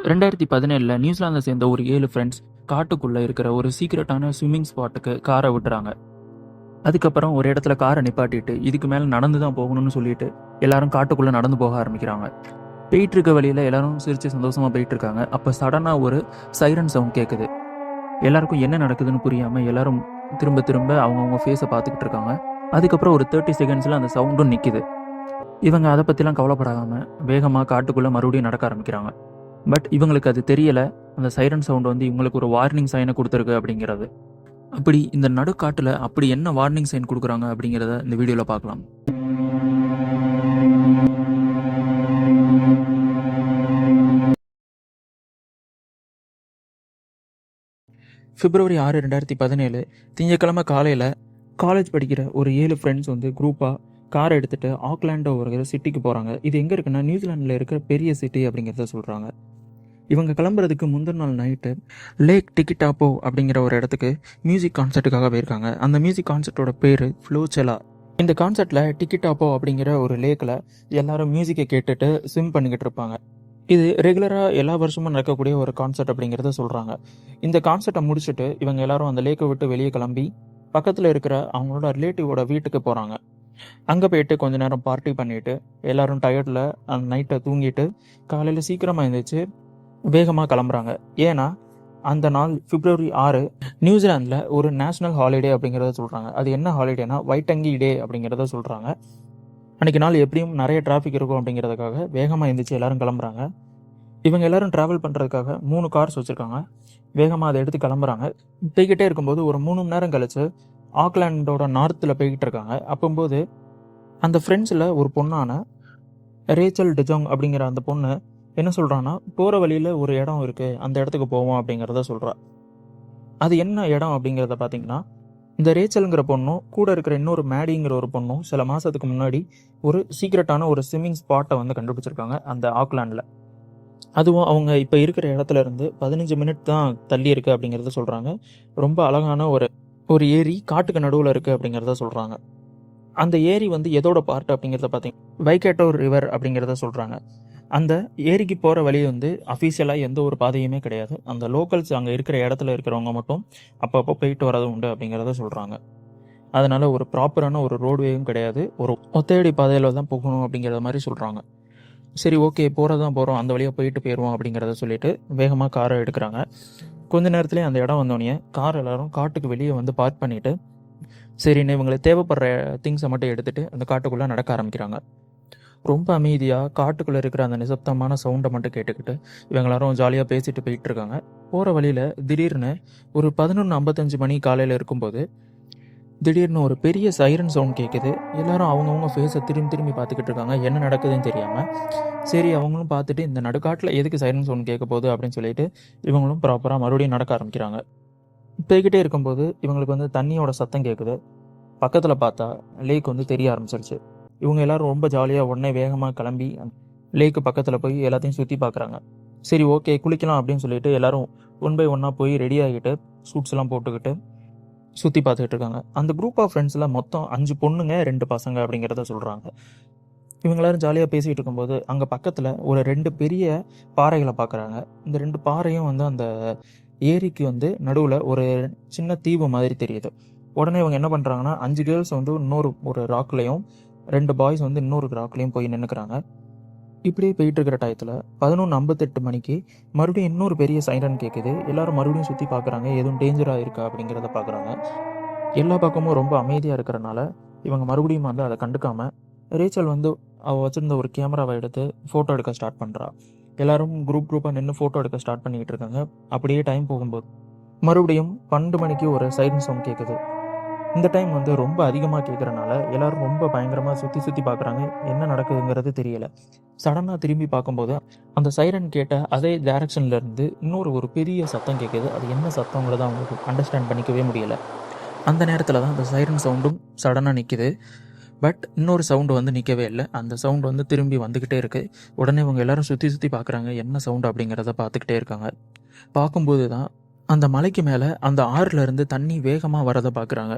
2017 நியூசிலாந்தை சேர்ந்த ஒரு 7 ஃப்ரெண்ட்ஸ் காட்டுக்குள்ளே இருக்கிற ஒரு சீக்ரெட்டான ஸ்விம்மிங் ஸ்பாட்டுக்கு காரை விட்டுறாங்க. அதுக்கப்புறம் ஒரு இடத்துல காரை நிப்பாட்டிட்டு இதுக்கு மேலே நடந்து தான் போகணும்னு சொல்லிட்டு எல்லாரும் காட்டுக்குள்ளே நடந்து போக ஆரம்பிக்கிறாங்க. போயிட்டு இருக்க வழியில் எல்லாரும் சிரித்து சந்தோஷமாக போயிட்டு இருக்காங்க. அப்போ சடனாக ஒரு சைரன் சவுண்ட் கேட்குது. எல்லாருக்கும் என்ன நடக்குதுன்னு புரியாமல் எல்லாரும் திரும்ப திரும்ப அவங்கவுங்க ஃபேஸை பார்த்துக்கிட்டு இருக்காங்க. அதுக்கப்புறம் ஒரு 30 செகண்ட்ஸில் அந்த சவுண்டும் நிற்கிது. இவங்க அதை பற்றிலாம் கவலைப்படாமல் வேகமாக காட்டுக்குள்ளே மறுபடியும் நடக்க ஆரம்பிக்கிறாங்க. பட் இவங்களுக்கு அது தெரியலை, அந்த சைரன் சவுண்ட் வந்து இவங்களுக்கு ஒரு வார்னிங் சைனை கொடுத்துருக்கு அப்படிங்கிறது. அப்படி இந்த நடுக்காட்டில் அப்படி என்ன வார்னிங் சைன் கொடுக்குறாங்க அப்படிங்கிறத இந்த வீடியோவில் பார்க்கலாம். February 6, 2017 திங்கக்கிழமை காலையில் காலேஜ் படிக்கிற ஒரு 7 ஃப்ரெண்ட்ஸ் வந்து குரூப்பாக காரை எடுத்துகிட்டு ஆக்லாண்டோ ஒரு சிட்டிக்கு போகிறாங்க. இது எங்கே இருக்குன்னா நியூசிலாண்டில் இருக்கிற பெரிய சிட்டி அப்படிங்கிறத சொல்கிறாங்க. இவங்க கிளம்புறதுக்கு முந்தின நாள் நைட்டு லேக் டிக்கிட்டாப்போ அப்படிங்கிற ஒரு இடத்துக்கு மியூசிக் கான்சர்ட்டுக்காக போயிருக்காங்க. அந்த மியூசிக் கான்சர்ட்டோட பேர் ஃப்ளோச்செலா. இந்த கான்சர்ட்டில் டிக்கிட்டாப்போ அப்படிங்கிற ஒரு லேக்கில் எல்லாரும் மியூசிக்கை கேட்டுட்டு ஸ்விம் பண்ணிக்கிட்டு இருப்பாங்க. இது ரெகுலராக எல்லா வருஷமும் நடக்கக்கூடிய ஒரு கான்சர்ட் அப்படிங்கிறத சொல்கிறாங்க. இந்த கான்சர்ட்டை முடிச்சுட்டு இவங்க எல்லாரும் அந்த லேக்கை விட்டு வெளியே கிளம்பி பக்கத்தில் இருக்கிற அவங்களோட ரிலேட்டிவோட வீட்டுக்கு போகிறாங்க. அங்கே போயிட்டு கொஞ்ச நேரம் பார்ட்டி பண்ணிவிட்டு எல்லாரும் டயர்டில் அந்த நைட்டை தூங்கிட்டு காலையில் சீக்கிரமாக எழுந்திரிச்சு வேகமாக கிளம்புறாங்க. ஏன்னா அந்த நாள் February 6 நியூசிலாந்தில் ஒரு நேஷ்னல் ஹாலிடே அப்படிங்கிறத சொல்கிறாங்க. அது என்ன ஹாலிடேனா வைட்டங்கி டே அப்படிங்கிறத சொல்கிறாங்க. அன்றைக்கி நாள் எப்படியும் நிறைய டிராஃபிக் இருக்கும் அப்படிங்கிறதுக்காக வேகமாக எழுந்திரிச்சு எல்லோரும் கிளம்புறாங்க. இவங்க எல்லோரும் ட்ராவல் பண்ணுறதுக்காக 3 கார்ஸ் வச்சுருக்காங்க. வேகமாக அதை எடுத்து கிளம்புறாங்க. போய்கிட்டே இருக்கும்போது ஒரு 3 மணி நேரம் கழிச்சு ஆக்லாண்டோட நார்த்தில் போய்கிட்டு இருக்காங்க. அப்போது அந்த ஃப்ரெண்ட்ஸில் ஒரு பொண்ணான ரேச்சல் டிஜோங் அப்படிங்கிற அந்த பொண்ணு என்ன சொல்கிறான்னா, போகிற வழியில் ஒரு இடம் இருக்குது, அந்த இடத்துக்கு போவோம் அப்படிங்கிறத சொல்கிறா. அது என்ன இடம் அப்படிங்கிறத பார்த்தீங்கன்னா, இந்த ரேச்சலுங்கிற பொண்ணும் கூட இருக்கிற இன்னொரு மேடிங்கிற ஒரு பொண்ணும் சில மாதத்துக்கு முன்னாடி ஒரு சீக்ரெட்டான ஒரு ஸ்விம்மிங் ஸ்பாட்டை வந்து கண்டுபிடிச்சிருக்காங்க அந்த ஆக்லாண்டில். அதுவும் அவங்க இப்போ இருக்கிற இடத்துல இருந்து 15 மினிட் தான் தள்ளி இருக்குது அப்படிங்கிறத சொல்கிறாங்க. ரொம்ப அழகான ஒரு ஏரி காட்டுக்கு நடுவில் இருக்குது அப்படிங்கிறத சொல்கிறாங்க. அந்த ஏரி வந்து எதோட பார்ட் அப்படிங்கிறத பார்த்தீங்கன்னா வைக்கேட்டோ ரிவர் அப்படிங்கிறத சொல்கிறாங்க. அந்த ஏரிக்கு போகிற வழி வந்து அஃபீஷியலாக எந்த ஒரு பாதையுமே கிடையாது. அந்த லோக்கல்ஸ் அங்கே இருக்கிற இடத்துல இருக்கிறவங்க மட்டும் அப்பப்போ போயிட்டு வரது உண்டு அப்படிங்கிறத சொல்கிறாங்க. அதனால் ஒரு ப்ராப்பரான ஒரு ரோடுவேயும் கிடையாது, ஒரு ஒத்தையடி பாதையில் தான் போகணும் அப்படிங்கிறத மாதிரி சொல்கிறாங்க. சரி, ஓகே, போகிறதான் போகிறோம், அந்த வழியாக போயிட்டு போயிடுவோம் அப்படிங்கிறத சொல்லிட்டு வேகமாக காரை எடுக்கிறாங்க. கொஞ்ச நேரத்துலேயே அந்த இடம் வந்தோடனே கார் எல்லோரும் காட்டுக்கு வெளியே வந்து பார்க் பண்ணிவிட்டு சரின்னு இவங்களுக்கு தேவைப்படுற திங்ஸை மட்டும் எடுத்துகிட்டு அந்த காட்டுக்குள்ளே நடக்க ஆரம்பிக்கிறாங்க. ரொம்ப அமைதியாக காட்டுக்குள்ளே இருக்கிற அந்த நிசப்தமான சவுண்டை மட்டும் கேட்டுக்கிட்டு இவங்க எல்லாரும் ஜாலியாக பேசிட்டு போயிட்டு இருக்காங்க. போகிற வழியில் திடீர்னு ஒரு 11:55 மணி காலையில் இருக்கும்போது திடீர்னு ஒரு பெரிய சைரன் சவுண்ட் கேட்குது. எல்லாரும் அவங்கவுங்க ஃபேஸை திரும்பி பார்த்துக்கிட்டு இருக்காங்க, என்ன நடக்குதுன்னு தெரியாமல். சரி, அவங்களும் பார்த்துட்டு இந்த நடுக்காட்டில் எதுக்கு சைரன் சவுண்ட் கேட்க போகுது அப்படின்னு சொல்லிட்டு இவங்களும் ப்ராப்பராக மறுபடியும் நடக்க ஆரம்பிக்கிறாங்க. போய்கிட்டே இருக்கும்போது இவங்களுக்கு வந்து தண்ணியோட சத்தம் கேட்குது. பக்கத்தில் பார்த்தா லேக் வந்து தெரிய ஆரம்பிச்சிருச்சு. இவங்க எல்லாரும் ரொம்ப ஜாலியாக உடனே வேகமாக கிளம்பி லேக்கு பக்கத்தில் போய் எல்லாத்தையும் சுற்றி பார்க்குறாங்க. சரி, ஓகே, குளிக்கலாம் அப்படின்னு சொல்லிட்டு எல்லாரும் 1 by 1 போய் ரெடி ஆகிட்டு சூட்ஸ் எல்லாம் போட்டுக்கிட்டு சுற்றி பார்த்துக்கிட்டு இருக்காங்க. அந்த குரூப் ஆஃப் ஃப்ரெண்ட்ஸில் மொத்தம் 5 பொண்ணுங்க 2 பசங்க அப்படிங்கிறத சொல்கிறாங்க. இவங்க எல்லாரும் ஜாலியாக பேசிகிட்டு இருக்கும்போது அங்கே பக்கத்தில் ஒரு 2 பெரிய பாறைகளை பார்க்குறாங்க. இந்த 2 பாறையும் வந்து அந்த ஏரிக்கு வந்து நடுவில் ஒரு சின்ன தீவு மாதிரி தெரியுது. உடனே இவங்க என்ன பண்ணுறாங்கன்னா 5 கேர்ள்ஸ் வந்து இன்னொரு ஒரு ராக்லேயும் 2 பாய்ஸ் வந்து இன்னொரு ராக்லேயும் போய் நின்றுக்கிறாங்க. இப்படியே போயிட்டு இருக்கிற டயத்தில் 11:58 மணிக்கு மறுபடியும் இன்னொரு பெரிய சைரன் கேட்குது. எல்லாரும் மறுபடியும் சுற்றி பார்க்குறாங்க, எதுவும் டேஞ்சராக இருக்கா அப்படிங்கிறத பார்க்குறாங்க. எல்லா பக்கமும் ரொம்ப அமைதியாக இருக்கிறனால இவங்க மறுபடியும் வந்து அதை கண்டுக்காமல் ரேச்சல் வந்து அவள் வச்சுருந்த ஒரு கேமராவை எடுத்து ஃபோட்டோ எடுக்க ஸ்டார்ட் பண்ணுறா. எல்லாரும் குரூப்பாக நின்று ஃபோட்டோ எடுக்க ஸ்டார்ட் பண்ணிக்கிட்டு இருக்காங்க. அப்படியே டைம் போகும்போது மறுபடியும் 12 மணிக்கு ஒரு சைரன் சவுண்ட் கேட்குது. இந்த டைம் வந்து ரொம்ப அதிகமாக கேட்குறனால எல்லோரும் ரொம்ப பயங்கரமாக சுற்றி பார்க்குறாங்க, என்ன நடக்குதுங்கிறது தெரியலை. சடனாக திரும்பி பார்க்கும்போது அந்த சைரன் கேட்ட அதே டைரக்ஷன்லேருந்து ஒரு பெரிய சத்தம் கேட்குது. அது என்ன சத்தங்கிறத அவங்களுக்கு அண்டர்ஸ்டாண்ட் பண்ணிக்கவே முடியலை. அந்த நேரத்தில் தான் அந்த சைரன் சவுண்டும் சடனாக நிற்கிது. பட் இன்னொரு சவுண்டு வந்து நிற்கவே இல்லை. அந்த சவுண்டு வந்து திரும்பி வந்துக்கிட்டே இருக்குது. உடனே இவங்க எல்லோரும் சுற்றி பார்க்குறாங்க, என்ன சவுண்டு அப்படிங்கிறத பார்த்துக்கிட்டே இருக்காங்க. பார்க்கும்போது தான் அந்த மலைக்கு மேலே அந்த ஆறுலேருந்து தண்ணி வேகமாக வரதை பார்க்குறாங்க.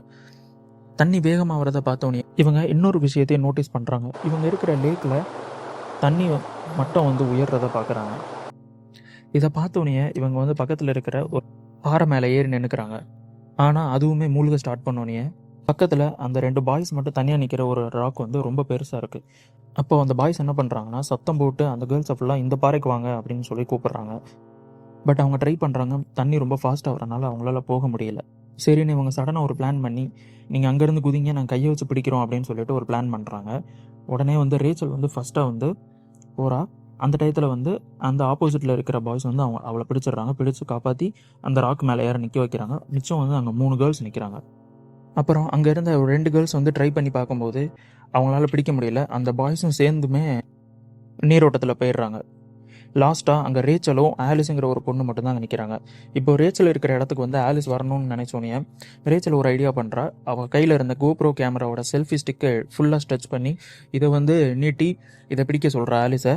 தண்ணி வேகமாக வரதை பார்த்தோன்னே இவங்க இன்னொரு விஷயத்தையும் நோட்டீஸ் பண்ணுறாங்க. இவங்க இருக்கிற லேக்கில் தண்ணி மட்டம் வந்து உயர்றதை பார்க்குறாங்க. இதை பார்த்தோன்னே இவங்க வந்து பக்கத்தில் இருக்கிற ஒரு பாறை மேலே ஏறி நின்றுக்கிறாங்க. ஆனால் அதுவுமே மூழ்க ஸ்டார்ட் பண்ணோன்னே பக்கத்தில் அந்த 2 பாய்ஸ் மட்டும் தனியாக நிற்கிற ஒரு ராக் வந்து ரொம்ப பெருசாக இருக்குது. அப்போது அந்த பாய்ஸ் என்ன பண்ணுறாங்கன்னா சத்தம் போட்டு அந்த கேர்ள்ஸை ஃபுல்லாக இந்த பாறைக்கு வாங்க அப்படின்னு சொல்லி கூப்பிட்றாங்க. பட் அவங்க ட்ரை பண்ணுறாங்க. தண்ணி ரொம்ப ஃபாஸ்ட்டாக வரனால அவங்களால போக முடியல. சரின்னு இவங்க சடனாக ஒரு பிளான் பண்ணி நீங்கள் அங்கேருந்து குதிங்க, நாங்கள் கையை வச்சு பிடிக்கிறோம் அப்படின்னு சொல்லிட்டு ஒரு பிளான் பண்ணுறாங்க. உடனே வந்து ரேச்சல் வந்து ஃபஸ்ட்டாக வந்து போகிறா. அந்த டயத்தில் வந்து அந்த ஆப்போசிட்டில் இருக்கிற பாய்ஸ் வந்து அவளை பிடிச்சிடுறாங்க. பிடிச்சி காப்பாற்றி அந்த ராக் மேலே ஏற நிற்க வைக்கிறாங்க. மிச்சம் வந்து அங்கே 3 கேர்ள்ஸ் நிற்கிறாங்க. அப்புறம் அங்கே இருந்த ஒரு 2 கேர்ள்ஸ் வந்து ட்ரை பண்ணி பார்க்கும்போது அவங்களால பிடிக்க முடியல. அந்த பாய்ஸும் சேர்ந்துமே நீரோட்டத்தில் போயிடுறாங்க. லாஸ்ட்டாக அங்கே ரேச்சலும் ஆலிஸுங்கிற ஒரு பொண்ணு மட்டும்தான் அங்கே நிற்கிறாங்க. இப்போ ரேச்சல் இருக்கிற இடத்துக்கு வந்து ஆலிஸ் வரணும்னு நினச்சோன்னே ரேச்சல் ஒரு ஐடியா பண்ணுறா. அவள் கையில் இருந்த கோப்ரோ கேமராவோட செல்ஃபி ஸ்டிக்கை ஃபுல்லாக ஸ்ட்ரெச் பண்ணி இதை வந்து நீட்டி இதை பிடிக்க சொல்கிறா ஆலிஸை.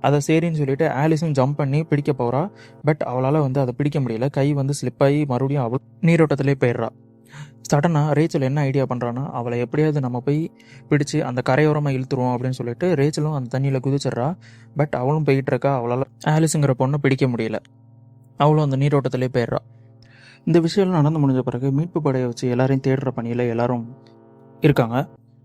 அதை சரின்னு சொல்லிட்டு ஆலிஸும் ஜம்ப் பண்ணி பிடிக்க போகிறா. பட் அவளால் வந்து அதை பிடிக்க முடியல. கை வந்து ஸ்லிப்பாகி மறுபடியும் அவள் நீரோட்டத்திலே போயிடுறா. சடனாக ரேச்சல் என்ன ஐடியா பண்ணுறான்னா அவளை எப்படியாவது நம்ம போய் பிடிச்சி அந்த கரையோரமாக இழுத்துருவோம் அப்படின்னு சொல்லிட்டு ரேச்சலும் அந்த தண்ணியில் குதிச்சிட்றா. பட் அவளும் போயிட்டு இருக்கா. அவளால் ஆலிஸுங்கிற பொண்ணை பிடிக்க முடியல. அவளும் அந்த நீரோட்டத்திலே போயிடுறா. இந்த விஷயம்லாம் நடந்து முடிஞ்ச பிறகு மீட்பு படையை வச்சு எல்லாரையும் தேடுற பணியில் எல்லாரும் இருக்காங்க.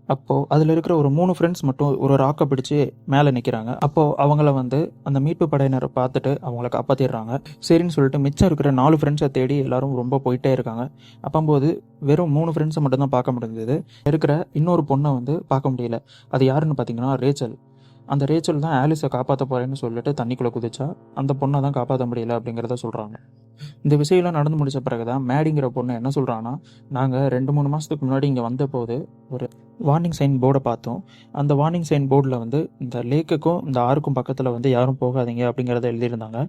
அப்போது அதில் இருக்கிற ஒரு 3 ஃப்ரெண்ட்ஸ் மட்டும் ஒரு ராக்கை பிடிச்சி மேலே நிற்கிறாங்க. அப்போது அவங்கள வந்து அந்த மீட்பு படையினரை பார்த்துட்டு அவங்கள காப்பாற்றிடுறாங்க. சரின்னு சொல்லிட்டு மிச்சம் இருக்கிற 4 ஃப்ரெண்ட்ஸை தேடி எல்லாரும் ரொம்ப போயிட்டே இருக்காங்க. அப்போது வெறும் 3 ஃப்ரெண்ட்ஸை மட்டும்தான் பார்க்க முடிஞ்சது. இருக்கிற இன்னொரு பொண்ணை வந்து பார்க்க முடியல. அது யாருன்னு பார்த்தீங்கன்னா ரேச்சல். அந்த ரேச்சல் தான் ஆலிஸை காப்பாற்ற போகிறேன்னு சொல்லிட்டு தண்ணிக்குள்ளே குதிச்சா. அந்த பொண்ணை தான் காப்பாற்ற முடியல அப்படிங்கிறத சொல்கிறாங்க. இந்த விஷயம்லாம் நடந்து முடிச்ச பிறகு தான் மேடிங்கிற பொண்ணு என்ன சொல்கிறான்னா, நாங்கள் 2-3 மாதத்துக்கு முன்னாடி இங்கே வந்த போது ஒரு வார்னிங் சைன் போர்டை பார்த்தோம். அந்த வார்னிங் சைன் போர்டில் வந்து இந்த லேக்குக்கும் இந்த ஆறுக்கும் பக்கத்தில் வந்து யாரும் போகாதீங்க அப்படிங்கிறத எழுதியிருந்தாங்க.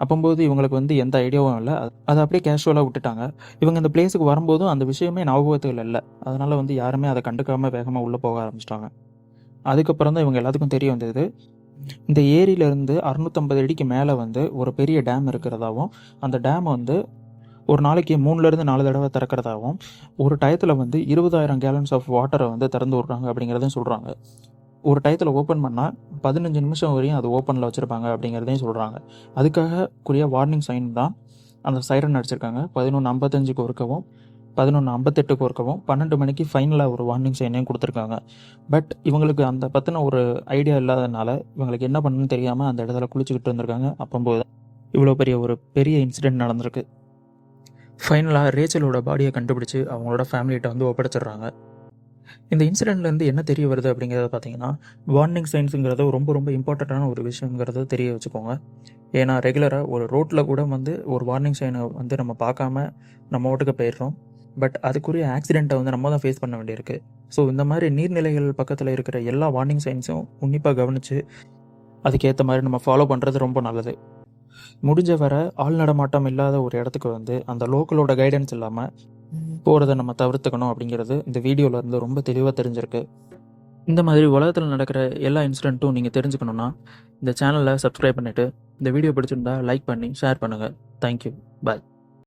அப்போது இவங்களுக்கு வந்து எந்த ஐடியாவும் இல்லை. அதை அப்படியே கேஷுவலாக விட்டுட்டாங்க. இவங்க இந்த பிளேஸுக்கு வரும்போதும் அந்த விஷயமே ஞாபகத்தில் இல்லை. அதனால் வந்து யாருமே அதை கண்டுக்காமல் வேகமாக உள்ளே போக ஆரம்பிச்சிட்டாங்க. அதுக்கப்புறம் தான் இவங்க எல்லாத்துக்கும் தெரிய வந்தது, இந்த ஏரியிலேருந்து 650 அடிக்கு மேலே வந்து ஒரு பெரிய டேம் இருக்கிறதாவும், அந்த டேம் வந்து ஒரு நாளைக்கு 3லேருந்து 4 தடவை திறக்கிறதாகவும், ஒரு டயத்தில் வந்து 20,000 கேலன்ஸ் ஆஃப் வாட்டரை வந்து திறந்து விட்றாங்க அப்படிங்கிறதையும் சொல்கிறாங்க. ஒரு டயத்தில் ஓப்பன் பண்ணால் 15 நிமிஷம் வரையும் அது ஓப்பனில் வச்சுருப்பாங்க அப்படிங்கிறதையும் சொல்கிறாங்க. அதுக்காக கூடிய வார்னிங் சைன் தான் அந்த சைரன் அடிச்சிருக்காங்க. 11:55க்கு ஒருக்கவும் 11:58க்கு ஒருக்கவும் 12 மணிக்கு ஃபைனலாக ஒரு வார்னிங் சைனையும் கொடுத்துருக்காங்க. பட் இவங்களுக்கு அந்த பற்றின ஒரு ஐடியா இல்லாதனால இவங்களுக்கு என்ன பண்ணணும்னு தெரியாமல் அந்த இடத்துல குளிச்சுக்கிட்டு இருந்திருக்காங்க. அப்போது இவ்வளோ பெரிய இன்சிடெண்ட் நடந்திருக்கு. ஃபைனலாக ரேச்சலோட பாடியை கண்டுபிடிச்சி அவங்களோட ஃபேமிலிகிட்ட வந்து ஒப்படைச்சிடுறாங்க. இந்த இன்சிடெண்ட்லேருந்து என்ன தெரிய வருது அப்படிங்கிறத பார்த்தீங்கன்னா, வார்னிங் சைன்ஸுங்கிறது ரொம்ப இம்பார்ட்டண்ட்டான ஒரு விஷயங்கிறத தெரிய வச்சுக்கோங்க. ஏன்னா ரெகுலராக ஒரு ரோட்டில் கூட வந்து ஒரு வார்னிங் சைனை வந்து நம்ம பார்க்காம நம்ம ஓட்டுக்கு போயிடுறோம். பட் அதுக்குரிய ஆக்சிடெண்ட்டை வந்து நம்ம தான் ஃபேஸ் பண்ண வேண்டியிருக்கு. ஸோ இந்த மாதிரி நீர்நிலைகள் பக்கத்தில் இருக்கிற எல்லா வார்னிங் சைன்ஸும் உன்னிப்பாக கவனித்து அதுக்கேற்ற மாதிரி நம்ம ஃபாலோ பண்ணுறது ரொம்ப நல்லது. முடிஞ்ச வர ஆள் நடமாட்டம் இல்லாத ஒரு இடத்துக்கு வந்து அந்த லோக்கலோட கைடன்ஸ் இல்லாமல் போகிறத நம்ம தவிர்த்துக்கணும் அப்படிங்கிறது இந்த வீடியோவில் இருந்து ரொம்ப தெளிவாக தெரிஞ்சிருக்கு. இந்த மாதிரி உலகத்தில் நடக்கிற எல்லா இன்சிடெண்ட்டும் நீங்கள் தெரிஞ்சுக்கணுன்னா இந்த சேனலை சப்ஸ்கிரைப் பண்ணிவிட்டு இந்த வீடியோ பிடிச்சிருந்தா லைக் பண்ணி ஷேர் பண்ணுங்கள். தேங்க்யூ. பாய்.